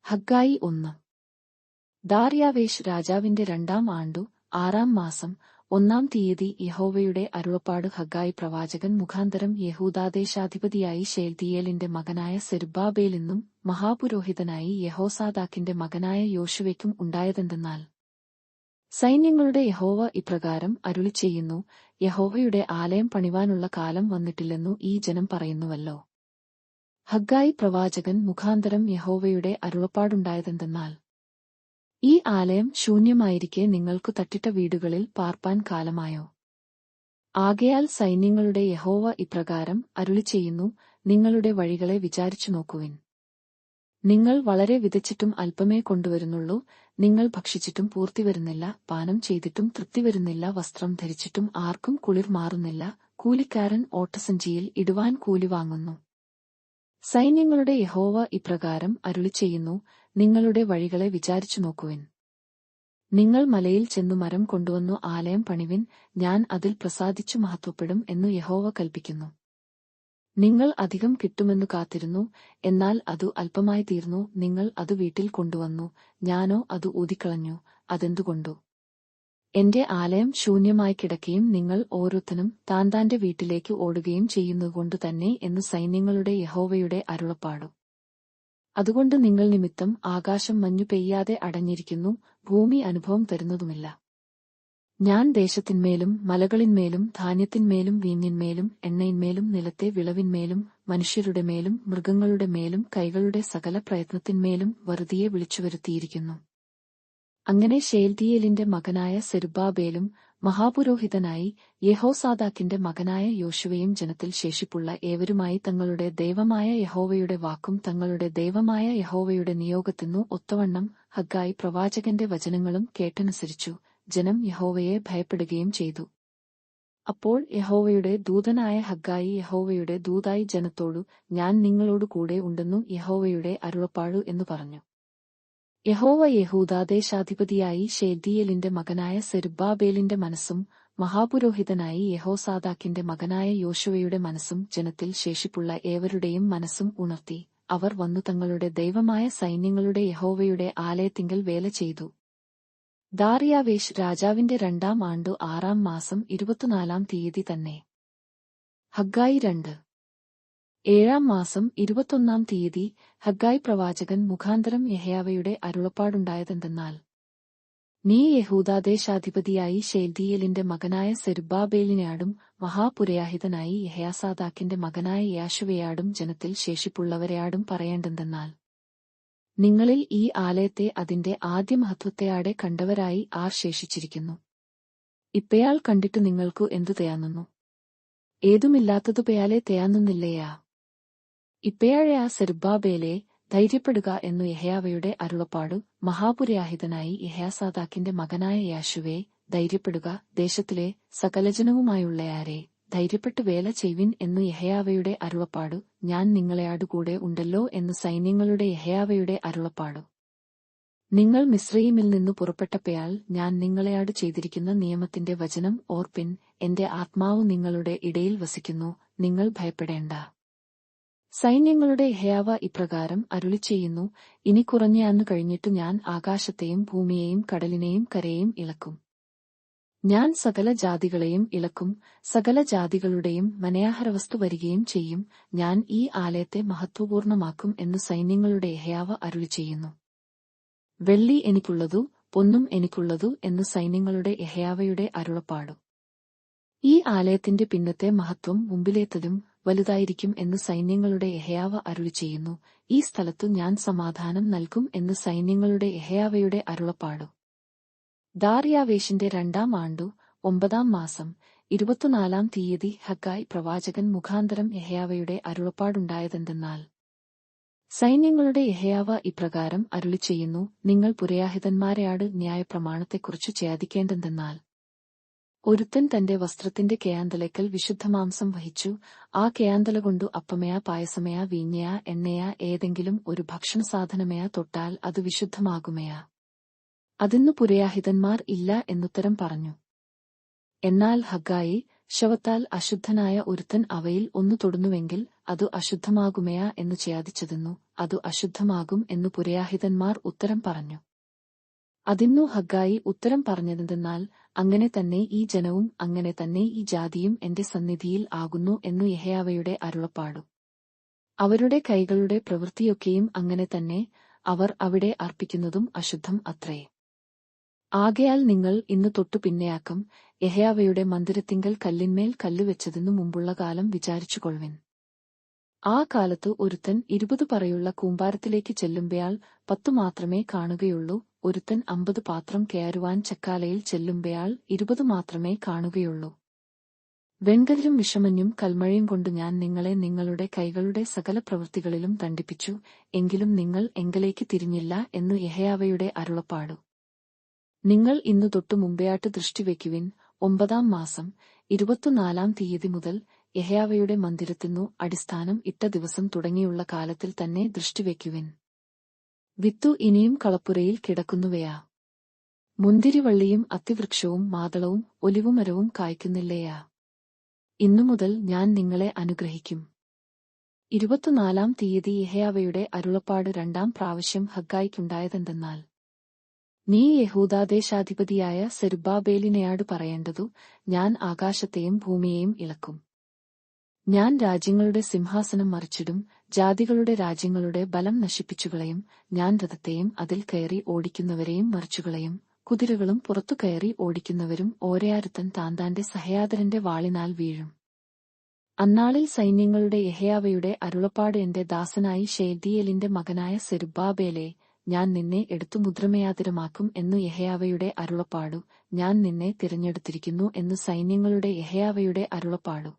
ഹഗ്ഗായി 1. ദാര്യാവേശ് രാജാവിന്റെ 2-ാം ആണ്ടു 6-ാം മാസം 1-ാം തീയതി യഹോവയുടെ അരുളപ്പാട് ഹഗ്ഗായി പ്രവാചകൻ മുഖാന്തരം യെഹൂദാദേശാധിപതിയായി ശെയല്തീയേലിന്റെ മകനായ സെരുബ്ബാബേലിനും മഹാപുരോഹിതനായി യഹോസാദാക്കിന്റെ മകനായ യോശുവയ്ക്കും ഉണ്ടായതെന്തെന്നാൽ, സൈന്യങ്ങളുടെ യഹോവ ഇപ്രകാരം അരുളിച്ചെയ്യുന്നു, യഹോവയുടെ ആലയം പണിവാനുള്ള കാലം വന്നിട്ടില്ലെന്നു ഈ ജനം പറയുന്നുവല്ലോ. ഹഗ്ഗായി പ്രവാചകൻ മുഖാന്തരം യഹോവയുടെ അരുളപ്പാടുണ്ടായതെന്തെന്നാൽ, ഈ ആലയം ശൂന്യമായിരിക്കെ നിങ്ങൾക്കു തട്ടിട്ട വീടുകളിൽ പാർപ്പാൻ കാലമായോ? ആകയാൽ സൈന്യങ്ങളുടെ യഹോവ ഇപ്രകാരം അരുളിച്ചെയ്യുന്നു, നിങ്ങളുടെ വഴികളെ വിചാരിച്ചു നോക്കുവിൻ. നിങ്ങൾ വളരെ വിതച്ചിട്ടും അല്പമേ കൊണ്ടുവരുന്നുള്ളൂ, നിങ്ങൾ ഭക്ഷിച്ചിട്ടും പൂർത്തി വരുന്നില്ല, പാനം ചെയ്തിട്ടും തൃപ്തി വരുന്നില്ല, വസ്ത്രം ധരിച്ചിട്ടും ആർക്കും കുളിർ മാറുന്നില്ല, കൂലിക്കാരൻ ഓട്ടസഞ്ചിയിൽ ഇടുവാൻ കൂലി വാങ്ങുന്നു. സൈന്യങ്ങളുടെ യഹോവ ഇപ്രകാരം അരുളിച്ചെയ്യുന്നു, നിങ്ങളുടെ വഴികളെ വിചാരിച്ചു നോക്കുവിൻ. നിങ്ങൾ മലയിൽ ചെന്നു മരം കൊണ്ടുവന്നു ആലയം പണിവിൻ, ഞാൻ അതിൽ പ്രസാദിച്ചു മഹത്വപ്പെടും എന്നു യഹോവ കൽപ്പിക്കുന്നു. നിങ്ങൾ അധികം കിട്ടുമെന്നു കാത്തിരുന്നു, എന്നാൽ അതു അല്പമായി തീർന്നു. നിങ്ങൾ അത് വീട്ടിൽ കൊണ്ടുവന്നു, ഞാനോ അത് ഊതിക്കളഞ്ഞു. അതെന്തുകൊണ്ടു? എന്റെ ആലയം ശൂന്യമായി കിടക്കുകയും നിങ്ങൾ ഓരോരുത്തനും താന്താന്റെ വീട്ടിലേക്ക് ഓടുകയും ചെയ്യുന്നതുകൊണ്ടു തന്നെ എന്നു സൈന്യങ്ങളുടെ യഹോവയുടെ അരുളപ്പാടു. അതുകൊണ്ട് നിങ്ങൾ നിമിത്തം ആകാശം മഞ്ഞു പെയ്യാതെ അടഞ്ഞിരിക്കുന്നു, ഭൂമി അനുഭവം തരുന്നതുമില്ല. ഞാൻ ദേശത്തിന്മേലും മലകളിന്മേലും ധാന്യത്തിന്മേലും വീഞ്ഞിന്മേലും എണ്ണയിന്മേലും നിലത്തെ വിളവിന്മേലും മനുഷ്യരുടെ മേലും മൃഗങ്ങളുടെ മേലും കൈകളുടെ സകല പ്രയത്നത്തിന്മേലും വറുതിയെ വിളിച്ചുവരുത്തിയിരിക്കുന്നു. അങ്ങനെ ശെയല്തീയേലിന്റെ മകനായ സെരുബ്ബാബേലും മഹാപുരോഹിതനായി യെഹോസാദാക്കിന്റെ മകനായ യോശുവയും ജനത്തിൽ ശേഷിപ്പുള്ള ഏവരുമായി തങ്ങളുടെ ദൈവമായ യഹോവയുടെ വാക്കും തങ്ങളുടെ ദൈവമായ യഹോവയുടെ നിയോഗത്തിനു ഒത്തവണ്ണം ഹഗ്ഗായി പ്രവാചകന്റെ വചനങ്ങളും കേട്ടനുസരിച്ചു. ജനം യഹോവയെ ഭയപ്പെടുകയും ചെയ്തു. അപ്പോൾ യഹോവയുടെ ദൂതനായ ഹഗ്ഗായി യഹോവയുടെ ദൂതായി ജനത്തോടു, ഞാൻ നിങ്ങളോടു കൂടെ ഉണ്ടെന്നു യഹോവയുടെ അരുളപ്പാടു എന്നു പറഞ്ഞു. യഹോവ യെഹൂദാദേശാധിപതിയായി ശെയല്തീയേലിന്റെ മകനായ സെരുബ്ബാബേലിന്റെ മനസ്സും മഹാപുരോഹിതനായി യഹോസാദാക്കിന്റെ മകനായ യോശുവയുടെ മനസ്സും ജനത്തിൽ ശേഷിപ്പുള്ള ഏവരുടെയും മനസ്സും ഉണർത്തി. അവർ വന്നു തങ്ങളുടെ ദൈവമായ സൈന്യങ്ങളുടെ യഹോവയുടെ ആലയത്തിങ്കൽ വേല ചെയ്തു. ദാര്യാവേശ് രാജാവിന്റെ 2-ാം ആണ്ടു 6-ാം മാസം 24-ാം തീയതി തന്നെ. ഹഗ്ഗായി 2. 7-ാം മാസം 21-ാം തീയതി ഹഗ്ഗായി പ്രവാചകൻ മുഖാന്തരം യഹോവയുടെ അരുളപ്പാടുണ്ടായതെന്തെന്നാൽ, നീ യെഹൂദാദേശാധിപതിയായി ശെയല്തീയേലിന്റെ മകനായ സെരുബ്ബാബേലിനെയാടും മഹാപുരോഹിതനായി യഹോസാദാക്കിന്റെ മകനായ യോശുവയെയാടും ജനത്തിൽ ശേഷിപ്പുള്ളവരെയാടും പറയേണ്ടതെന്നാൽ, നിങ്ങളിൽ ഈ ആലയത്തെ അതിന്റെ ആദ്യ മഹത്വത്തെയാടെ കണ്ടവരായി ആർ ശേഷിച്ചിരിക്കുന്നു? ഇപ്പയാൾ കണ്ടിട്ടു നിങ്ങൾക്കു എന്തു തയാന്നുന്നു? ഏതുമില്ലാത്തതുപയാലെ തയാന്നുന്നില്ലയാ? ഇപ്പയാഴയാ സെരുബ്ബാബേലേ, ധൈര്യപ്പെടുക എന്നു യഹോവയുടെ അരുളപ്പാടു. മഹാപുരോഹിതനായി യഹോസാദാക്കിന്റെ മകനായ യോശുവേ, ധൈര്യപ്പെടുക. ദേശത്തിലെ സകലജനവുമായുള്ളയാരെ, ധൈര്യപ്പെട്ടു വേല ചെയ്വിൻ എന്നു യഹോവയുടെ അരുളപ്പാടു. ഞാൻ നിങ്ങളെയാടുകൂടെ ഉണ്ടല്ലോ എന്നു സൈന്യങ്ങളുടെ യഹോവയുടെ അരുളപ്പാടു. നിങ്ങൾ മിസ്രയീമിൽ നിന്നു പുറപ്പെട്ടപ്പയാൽ ഞാൻ നിങ്ങളെയാടു ചെയ്തിരിക്കുന്ന നിയമത്തിന്റെ വചനം ഓർപ്പിൻ. എന്റെ ആത്മാവു നിങ്ങളുടെ ഇടയിൽ വസിക്കുന്നു, നിങ്ങൾ ഭയപ്പെടേണ്ട. സൈന്യങ്ങളുടെ യഹോവ ഇപ്രകാരം അരുളിച്ചെയ്യുന്നു, ഇനി കുറഞ്ഞയാന്നു കഴിഞ്ഞിട്ടു ഞാൻ ആകാശത്തെയും ഭൂമിയെയും കടലിനെയും കരയെയും ഇളക്കും. ഞാൻ സകല ജാതികളെയും ഇളക്കും, സകല ജാതികളുടെയും മനയാഹാരവസ്തു വരികയും ചെയ്യും. ഞാൻ ഈ ആലയത്തെ മഹത്വപൂർണമാക്കും എന്നു സൈന്യങ്ങളുടെ യഹോവ അരുളിച്ചെയ്യുന്നു. വെള്ളി എനിക്കുള്ളതു, പൊന്നും എനിക്കുള്ളതു എന്നു സൈന്യങ്ങളുടെ യഹോവയുടെ അരുളപ്പാടു. ഈ ആലയത്തിന്റെ പിന്നത്തെ മഹത്വം മുമ്പിലേത്തതും വലുതായിരിക്കും എന്നു സൈന്യങ്ങളുടെ യഹോവ അരുളിച്ചെയ്യുന്നു. ഈ സ്ഥലത്തു ഞാൻ സമാധാനം നൽകും എന്നു സൈന്യങ്ങളുടെ യഹോവയുടെ അരുളപ്പാടു. ദാര്യാവേശിന്റെ 2-ാം ആണ്ടു 9-ാം മാസം 24-ാം തീയതി ഹഗ്ഗായി പ്രവാചകൻ മുഖാന്തരം യഹോവയുടെ അരുളപ്പാടുണ്ടായതെന്തെന്നാൽ, സൈന്യങ്ങളുടെ യഹോവ ഇപ്രകാരം അരുളിച്ചെയ്യുന്നു, നിങ്ങൾ പുരോഹിതന്മാരെയാട് ന്യായപ്രമാണത്തെക്കുറിച്ചു ഛേദിക്കേണ്ടതെന്നാൽ, ഒരുത്തൻ തന്റെ വസ്ത്രത്തിന്റെ കെയാന്തലയ്ക്കൽ വിശുദ്ധമാംസം വഹിച്ചു, ആ കെയാന്തലകൊണ്ടു അപ്പമയാ പായസമയാ വീഞ്ഞയാ എണ്ണയാ ഏതെങ്കിലും ഒരു ഭക്ഷണസാധനമയാ തൊട്ടാൽ അത് വിശുദ്ധമാകുമയാ? അതിന്നു പുരോഹിതന്മാർ ഇല്ല എന്നുത്തരം പറഞ്ഞു. എന്നാൽ ഹഗ്ഗായി, ശവത്താൽ അശുദ്ധനായ ഒരുത്തൻ അവയിൽ ഒന്നു തൊടുന്നുവെങ്കിൽ അതു അശുദ്ധമാകുമയാ എന്നു ഛേദിച്ചതെന്നു അതു അശുദ്ധമാകും എന്നു പുരോഹിതന്മാർ ഉത്തരം പറഞ്ഞു. അതിന്നു ഹഗ്ഗായി ഉത്തരം പറഞ്ഞതെന്തെന്നാൽ, അങ്ങനെ തന്നെ ഈ ജനവും അങ്ങനെ തന്നെ ഈ ജാതിയും എന്റെ സന്നിധിയിൽ ആകുന്നു എന്നു യഹോവയുടെ അരുളപ്പാടു. അവരുടെ കൈകളുടെ പ്രവൃത്തിയൊക്കെയും അങ്ങനെ തന്നെ, അവർ അവിടെ അർപ്പിക്കുന്നതും അശുദ്ധം അത്രേ. ആകയാൽ നിങ്ങൾ ഇന്നു തൊട്ടു പിന്നെയാക്കം യഹോവയുടെ മന്ദിരത്തിങ്കൽ കല്ലിന്മേൽ കല്ലുവെച്ചതിനു മുമ്പുള്ള കാലം വിചാരിച്ചുകൊള്ളുവിൻ. ആ കാലത്ത് ഒരുത്തൻ 20 പറയുള്ള കൂമ്പാരത്തിലേക്ക് ചെല്ലുമ്പയാൾ 10 മാത്രമേ കാണുകയുള്ളൂ. ഒരുത്തൻ 50 പാത്രം കയറുവാൻ ചക്കാലയിൽ ചെല്ലുമ്പയാൾ 20 മാത്രമേ കാണുകയുള്ളൂ. വെൺകതിരും വിഷമഞ്ഞും കൽമഴയും കൊണ്ട് ഞാൻ നിങ്ങളെ നിങ്ങളുടെ കൈകളുടെ സകല പ്രവൃത്തികളിലും ദണ്ഡിപ്പിച്ചു, എങ്കിലും നിങ്ങൾ എങ്കലേക്ക് തിരിഞ്ഞില്ല എന്നു യഹോവയുടെ അരുളപ്പാടു. നിങ്ങൾ ഇന്നു തൊട്ടു മുമ്പെയാട്ട് ദൃഷ്ടിവെക്കുവിൻ. 9-ാം മാസം 24-ാം തീയതി മുതൽ യഹോവയുടെ മന്ദിരത്തിനു അടിസ്ഥാനം ഇട്ട ദിവസം തുടങ്ങിയുള്ള കാലത്തിൽ തന്നെ ദൃഷ്ടിവെക്കുവിൻ. വിത്തു ഇനിയും കളപ്പുരയിൽ കിടക്കുന്നുവയാ? മുന്തിരിവള്ളിയും അത്തിവൃക്ഷവും മാതളവും ഒലിവുമരവും കായ്ക്കുന്നില്ലയാ? ഇന്നുമുതൽ ഞാൻ നിങ്ങളെ അനുഗ്രഹിക്കും. 24-ാം തീയതി യഹോവയുടെ അരുളപ്പാട് 2-ാം പ്രാവശ്യം ഹഗ്ഗായിക്കുണ്ടായതെന്തെന്നാൽ, നീ യഹൂദാദേശാധിപതിയായ സെരുബ്ബാബേലിനെയാടു പറയേണ്ടതു, ഞാൻ ആകാശത്തെയും ഭൂമിയെയും ഇളക്കും. ഞാൻ രാജ്യങ്ങളുടെ സിംഹാസനം മറിച്ചിടും, ജാതികളുടെ രാജ്യങ്ങളുടെ ബലം നശിപ്പിച്ചുകളയും. ഞാൻ രഥത്തെയും അതിൽ കയറി ഓടിക്കുന്നവരെയും മറിച്ചുകളയും. കുതിരകളും പുറത്തു കയറി ഓടിക്കുന്നവരും ഓരോരുത്തൻ താന്താന്റെ സഹയാദരന്റെ വാളിനാൽ വീഴും. അന്നാളിൽ സൈന്യങ്ങളുടെ യഹോവയുടെ അരുളപ്പാട് എന്റെ ദാസനായി ശെയല്തീയേലിന്റെ മകനായ സെരുബ്ബാബേലേ, ഞാൻ നിന്നെ എടുത്തു മുദ്രമേയാതിരമാക്കും എന്നു യഹോവയുടെ അരുളപ്പാടു. ഞാൻ നിന്നെ തിരഞ്ഞെടുത്തിരിക്കുന്നു എന്നു സൈന്യങ്ങളുടെ യഹോവയുടെ അരുളപ്പാടു.